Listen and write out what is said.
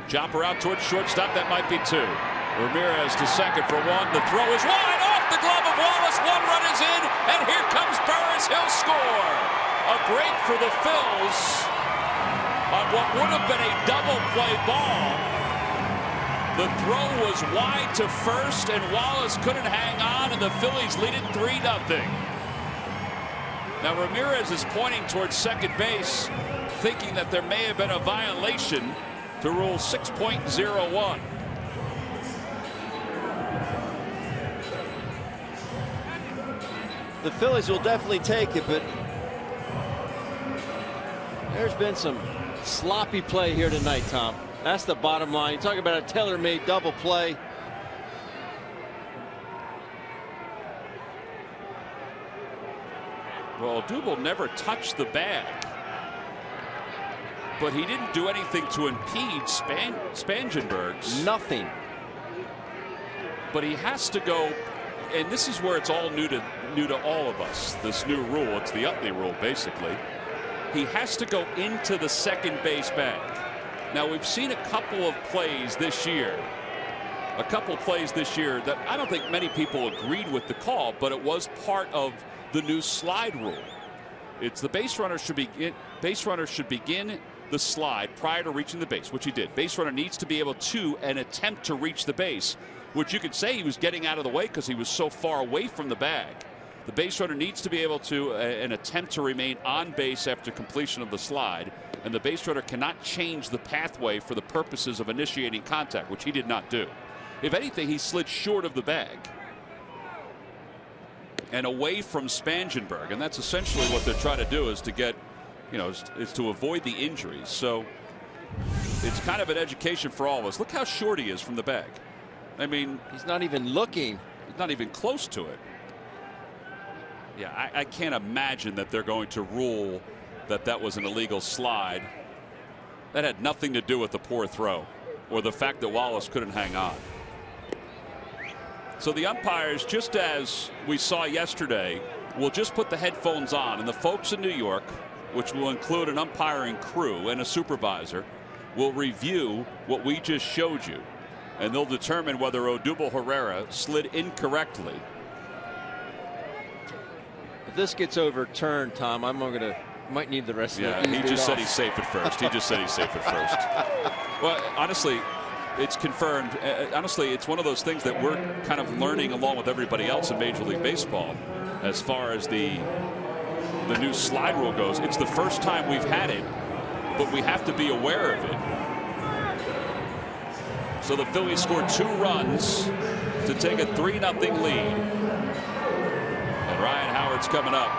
Chopper out towards shortstop. That might be 2. Ramirez to second for 1. The throw is wide off the glove of Wallace. 1 run is in, and here comes Burris. He'll score. A break for the Phils on what would have been a double play ball. The throw was wide to first, and Wallace couldn't hang on, and the Phillies lead it 3-0. Now Ramirez is pointing towards second base, thinking that there may have been a violation to Rule 6.01. The Phillies will definitely take it, but there's been some sloppy play here tonight, Tom. That's the bottom line. You talk about a tailor-made double play. Well, Odubel never touched the bag, but he didn't do anything to impede Spangenberg's. Nothing. But he has to go, and this is where it's all new to all of us. This new rule, it's the Utley rule, basically. He has to go into the second base bag. Now we've seen a couple of plays this year. That I don't think many people agreed with the call, but it was part of the new slide rule. It's the base runner should begin the slide prior to reaching the base, which he did. Base runner needs to be able to and attempt to reach the base, which you could say he was getting out of the way because he was so far away from the bag. The base runner needs to be able to and attempt to remain on base after completion of the slide, and the base runner cannot change the pathway for the purposes of initiating contact, which he did not do. If anything, he slid short of the bag and away from Spangenberg, and that's essentially what they're trying to do, is to get, is to avoid the injuries. So it's kind of an education for all of us. Look how short he is from the bag. I mean, he's not even looking. He's not even close to it. Yeah, I can't imagine that they're going to rule that was an illegal slide. That had nothing to do with the poor throw or the fact that Wallace couldn't hang on. So the umpires, just as we saw yesterday, will just put the headphones on, and the folks in New York, which will include an umpiring crew and a supervisor, will review what we just showed you, and they'll determine whether Odubel Herrera slid incorrectly. If this gets overturned, Tom, might need the rest of the he just said he's safe at first. He just said he's safe at first. Well, honestly, it's confirmed. Honestly, it's one of those things that we're kind of learning along with everybody else in Major League Baseball as far as the new slide rule goes. It's the first time we've had it, but we have to be aware of it. So the Phillies scored 2 runs to take a 3-0 lead. And Ryan Howard's coming up.